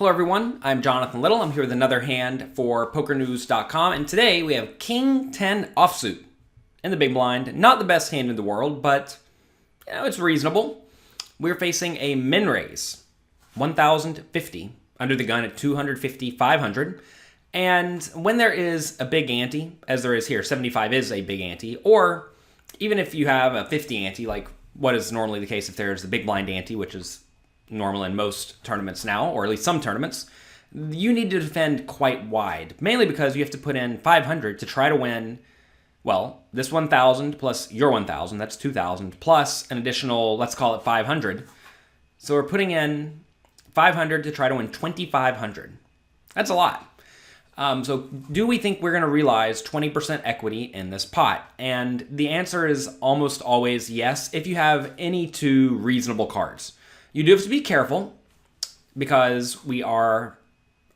Hello everyone, I'm Jonathan Little. I'm here with another hand for PokerNews.com, and today we have King 10 offsuit in the big blind. Not the best hand in the world, but it's reasonable. We're facing a min raise, 1,050 under the gun at 250, 500. And when there is a big ante, as there is here, 75 is a big ante, or even if you have a 50 ante, like what is normally the case if there's the big blind ante, which is normal in most tournaments now, or at least some tournaments, you need to defend quite wide, mainly because you have to put in 500 to try to win, well, this 1,000 plus your 1,000, that's 2,000, plus an additional, let's call it 500. So we're putting in 500 to try to win 2,500. That's a lot. So do we think we're going to realize 20% equity in this pot? And the answer is almost always yes, if you have any two reasonable cards. You do have to be careful because we are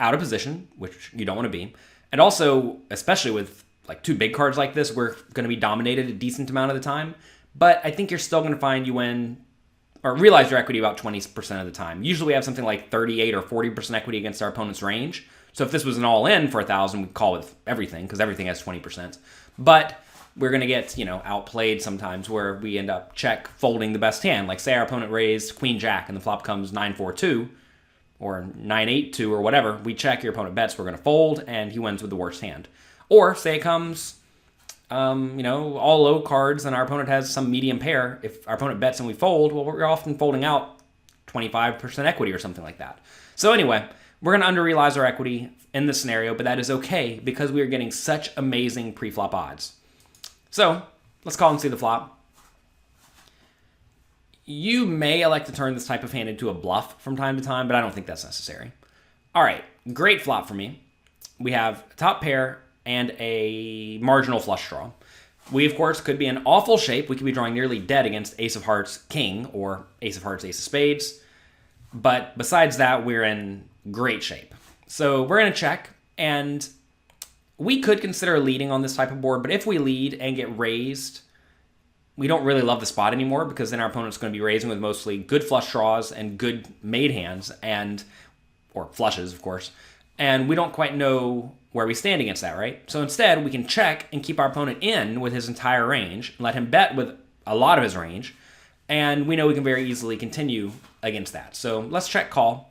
out of position, which you don't want to be. And also, especially with like two big cards like this, we're going to be dominated a decent amount of the time. But I think you're still going to find you win or realize your equity about 20% of the time. Usually we have something like 38 or 40% equity against our opponent's range. So if this was an all-in for 1,000, we'd call with everything because everything has 20%. But we're going to get, outplayed sometimes where we end up check folding the best hand. Like say our opponent raised Queen Jack and the flop comes 9-4-2 or 9-8-2 or whatever. We check, your opponent bets, we're going to fold, and he wins with the worst hand. Or say it comes, all low cards and our opponent has some medium pair. If our opponent bets and we fold, well, we're often folding out 25% equity or something like that. So anyway, we're going to under-realize our equity in this scenario, but that is okay because we are getting such amazing pre-flop odds. So let's call and see the flop. You may elect to turn this type of hand into a bluff from time to time, but I don't think that's necessary. All right, great flop for me. We have a top pair and a marginal flush draw. We, of course, could be in awful shape. We could be drawing nearly dead against Ace of Hearts, King, or Ace of Hearts, Ace of Spades. But besides that, we're in great shape. So we're going to check, and we could consider leading on this type of board, but if we lead and get raised, we don't really love the spot anymore because then our opponent's going to be raising with mostly good flush draws and good made hands, or flushes, of course, and we don't quite know where we stand against that, right? So instead, we can check and keep our opponent in with his entire range, and let him bet with a lot of his range, and we know we can very easily continue against that. So let's check call.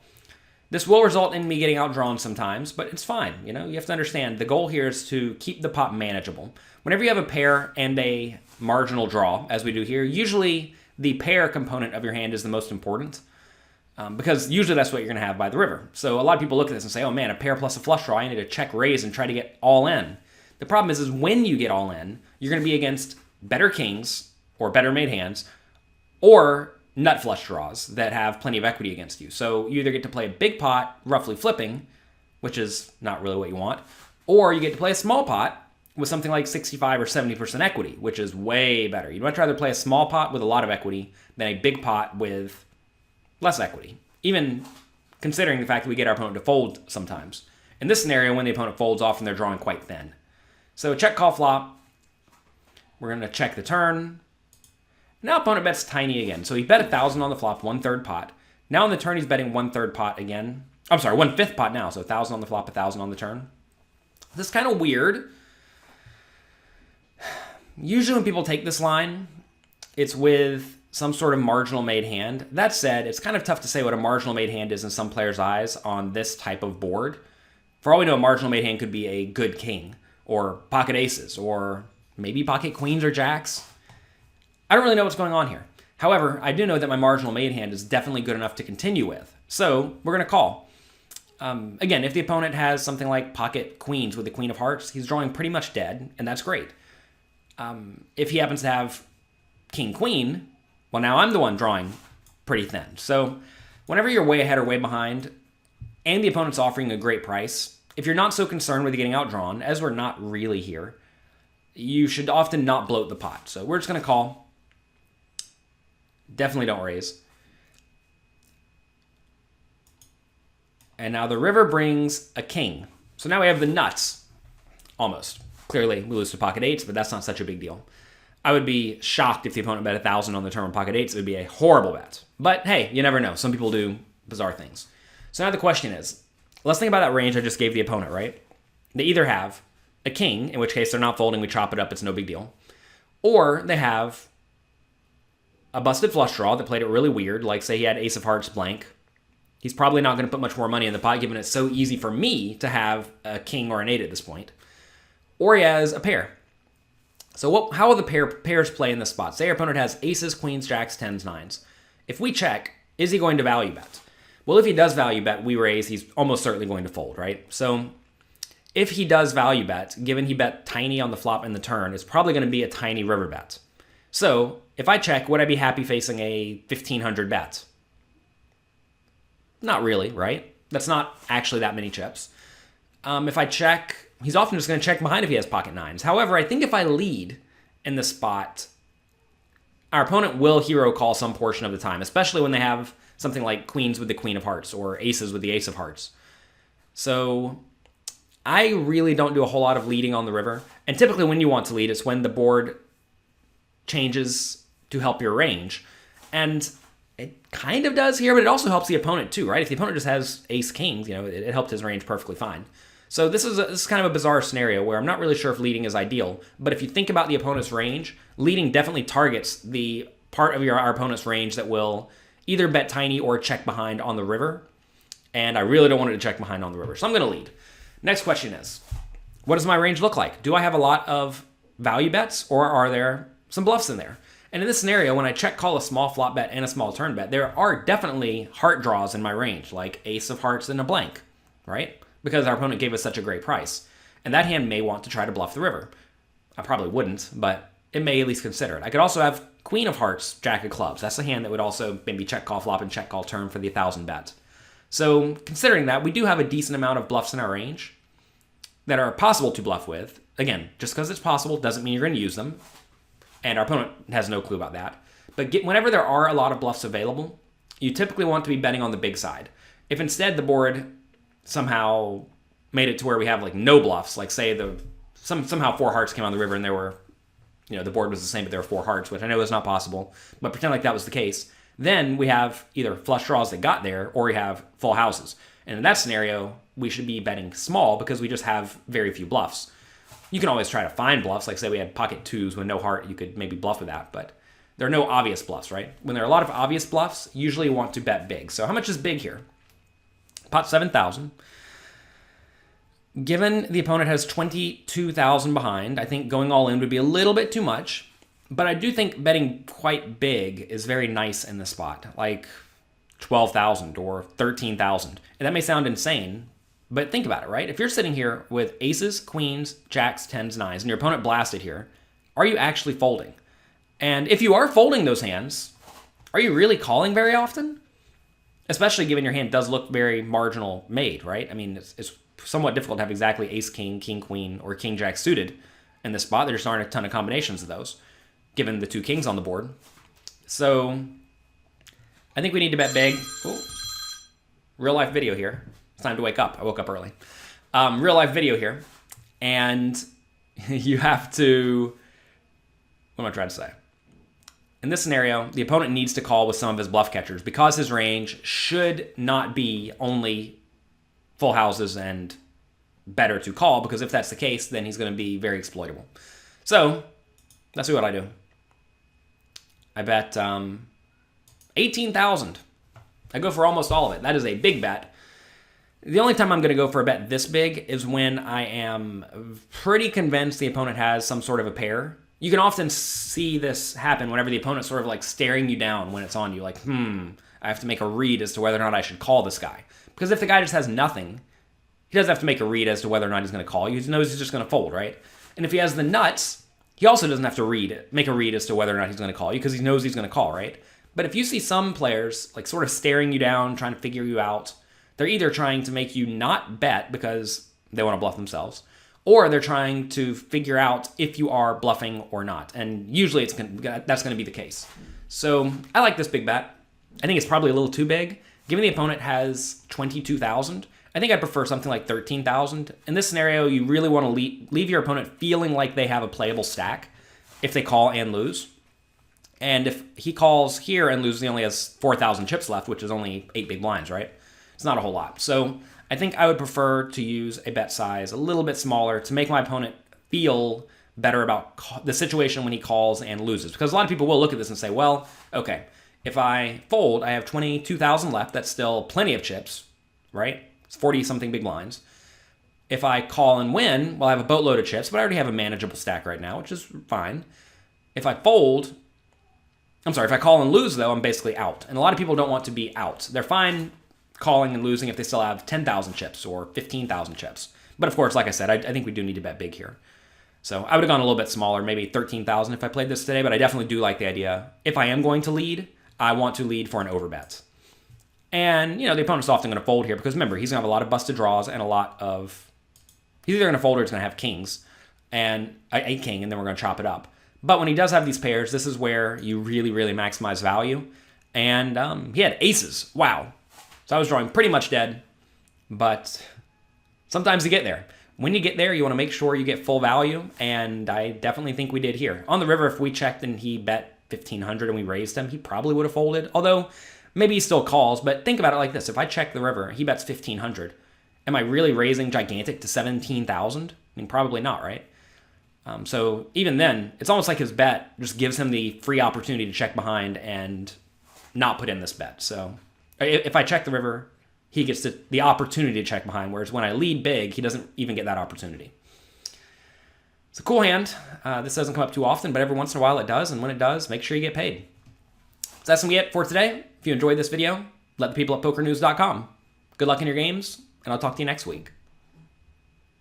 This will result in me getting outdrawn sometimes, but it's fine. You have to understand the goal here is to keep the pot manageable. Whenever you have a pair and a marginal draw, as we do here, usually the pair component of your hand is the most important because usually that's what you're going to have by the river. So a lot of people look at this and say, oh man, a pair plus a flush draw, I need to check raise and try to get all in. The problem is when you get all in, you're going to be against better kings or better made hands or nut flush draws that have plenty of equity against you. So you either get to play a big pot, roughly flipping, which is not really what you want, or you get to play a small pot with something like 65 or 70% equity, which is way better. You'd much rather play a small pot with a lot of equity than a big pot with less equity, even considering the fact that we get our opponent to fold sometimes. In this scenario, when the opponent folds, often they're drawing quite thin. So check call flop. We're going to check the turn. Now opponent bets tiny again. So he bet 1,000 on the flop, 1/3 pot. Now on the turn, he's betting 1/3 pot again. I'm sorry, 1/5 pot now. So 1,000 on the flop, 1,000 on the turn. This is kind of weird. Usually when people take this line, it's with some sort of marginal made hand. That said, it's kind of tough to say what a marginal made hand is in some players' eyes on this type of board. For all we know, a marginal made hand could be a good king, or pocket aces, or maybe pocket queens or jacks. I don't really know what's going on here. However, I do know that my marginal made hand is definitely good enough to continue with. So we're going to call. Again, if the opponent has something like pocket queens with the queen of hearts, he's drawing pretty much dead, and that's great. If he happens to have king queen, well, now I'm the one drawing pretty thin. So whenever you're way ahead or way behind, and the opponent's offering a great price, if you're not so concerned with getting outdrawn, as we're not really here, you should often not bloat the pot. So we're just going to call. Definitely don't raise. And now the river brings a king. So now we have the nuts. Almost. Clearly, we lose to pocket eights, but that's not such a big deal. I would be shocked if the opponent bet 1,000 on the turn on pocket eights. It would be a horrible bet. But hey, you never know. Some people do bizarre things. So now the question is, let's think about that range I just gave the opponent, right? They either have a king, in which case they're not folding, we chop it up, it's no big deal. Or they have a busted flush draw that played it really weird, like say he had ace of hearts blank. He's probably not going to put much more money in the pot, given it's so easy for me to have a king or an 8 at this point. Or he has a pair. So how will the pairs play in this spot? Say our opponent has aces, queens, jacks, 10s, 9s. If we check, is he going to value bet? Well, if he does value bet, we raise, he's almost certainly going to fold, right? So if he does value bet, given he bet tiny on the flop and the turn, it's probably going to be a tiny river bet. So if I check, would I be happy facing a 1500 bet? Not really, right? That's not actually that many chips. If I check, he's often just going to check behind if he has pocket 9s. However, I think if I lead in the spot, our opponent will hero call some portion of the time, especially when they have something like queens with the queen of hearts or aces with the ace of hearts. So I really don't do a whole lot of leading on the river. And typically when you want to lead, it's when the board changes to help your range. And it kind of does here, but it also helps the opponent too, right? If the opponent just has ace kings, it helped his range perfectly fine. So this is kind of a bizarre scenario where I'm not really sure if leading is ideal, but if you think about the opponent's range, leading definitely targets the part of our opponent's range that will either bet tiny or check behind on the river, and I really don't want it to check behind on the river, so I'm going to lead. Next question is, what does my range look like? Do I have a lot of value bets, or are there some bluffs in there? And in this scenario, when I check call a small flop bet and a small turn bet, there are definitely heart draws in my range, like ace of hearts and a blank, right? Because our opponent gave us such a great price. And that hand may want to try to bluff the river. I probably wouldn't, but it may at least consider it. I could also have queen of hearts, jack of clubs. That's a hand that would also maybe check call flop and check call turn for the 1,000 bet. So considering that, we do have a decent amount of bluffs in our range that are possible to bluff with. Again, just because it's possible doesn't mean you're going to use them. And our opponent has no clue about that. But whenever there are a lot of bluffs available, you typically want to be betting on the big side. If instead the board somehow made it to where we have like no bluffs, like say somehow 4 hearts came on the river and there were, the board was the same, but there were 4 hearts, which I know is not possible, but pretend like that was the case. Then we have either flush draws that got there, or we have full houses. And in that scenario, we should be betting small because we just have very few bluffs. You can always try to find bluffs, like say we had pocket 2s with no heart, you could maybe bluff with that, but there are no obvious bluffs, right? When there are a lot of obvious bluffs, usually you want to bet big. So how much is big here? Pot 7,000. Given the opponent has 22,000 behind, I think going all in would be a little bit too much, but I do think betting quite big is very nice in this spot, like 12,000 or 13,000. And that may sound insane, but think about it, right? If you're sitting here with aces, queens, jacks, 10s, 9s, and your opponent blasted here, are you actually folding? And if you are folding those hands, are you really calling very often? Especially given your hand does look very marginal made, right? I mean, it's somewhat difficult to have exactly ace, king, king, queen, or king, jack suited in this spot. There just aren't a ton of combinations of those, given the 2 kings on the board. So I think we need to bet big. Ooh. Real life video here. It's time to wake up. I woke up early. Real life video here. And you have to, what am I trying to say? In this scenario, the opponent needs to call with some of his bluff catchers because his range should not be only full houses and better to call, because if that's the case, then he's going to be very exploitable. So that's what I do. I bet 18,000. I go for almost all of it. That is a big bet. The only time I'm going to go for a bet this big is when I am pretty convinced the opponent has some sort of a pair. You can often see this happen whenever the opponent's sort of like staring you down when it's on you, like, I have to make a read as to whether or not I should call this guy. Because if the guy just has nothing, he doesn't have to make a read as to whether or not he's going to call. He knows he's just going to fold, right? And if he has the nuts, he also doesn't have to make a read as to whether or not he's going to call you because he knows he's going to call, right? But if you see some players like sort of staring you down, trying to figure you out, they're either trying to make you not bet because they want to bluff themselves, or they're trying to figure out if you are bluffing or not. And usually that's going to be the case. So I like this big bet. I think it's probably a little too big. Given the opponent has 22,000, I think I'd prefer something like 13,000. In this scenario, you really want to leave your opponent feeling like they have a playable stack if they call and lose. And if he calls here and loses, he only has 4,000 chips left, which is only 8 big blinds, right? It's not a whole lot. So I think I would prefer to use a bet size a little bit smaller to make my opponent feel better about the situation when he calls and loses. Because a lot of people will look at this and say, well, okay, if I fold, I have 22,000 left. That's still plenty of chips, right? It's 40-something big blinds. If I call and win, well, I have a boatload of chips, but I already have a manageable stack right now, which is fine. If I fold, if I call and lose, though, I'm basically out. And a lot of people don't want to be out. They're fine calling and losing if they still have 10,000 chips or 15,000 chips. But of course, like I said, I think we do need to bet big here. So I would have gone a little bit smaller, maybe 13,000 if I played this today, but I definitely do like the idea. If I am going to lead, I want to lead for an overbet. And, the opponent's often going to fold here because, remember, he's going to have a lot of busted draws and a lot of... He's either going to fold or he's going to have kings and a king, and then we're going to chop it up. But when he does have these pairs, this is where you really, really maximize value. And he had aces. Wow. So I was drawing pretty much dead, but sometimes you get there. When you get there, you want to make sure you get full value, and I definitely think we did here. On the river, if we checked and he bet 1,500 and we raised him, he probably would have folded, although maybe he still calls. But think about it like this. If I check the river, he bets 1,500. Am I really raising gigantic to 17,000? I mean, probably not, right? So even then, it's almost like his bet just gives him the free opportunity to check behind and not put in this bet. So if I check the river, he gets the opportunity to check behind, whereas when I lead big, he doesn't even get that opportunity. It's a cool hand. This doesn't come up too often, but every once in a while it does, and when it does, make sure you get paid. So that's what we get for today. If you enjoyed this video, let the people at pokernews.com. Good luck in your games, and I'll talk to you next week.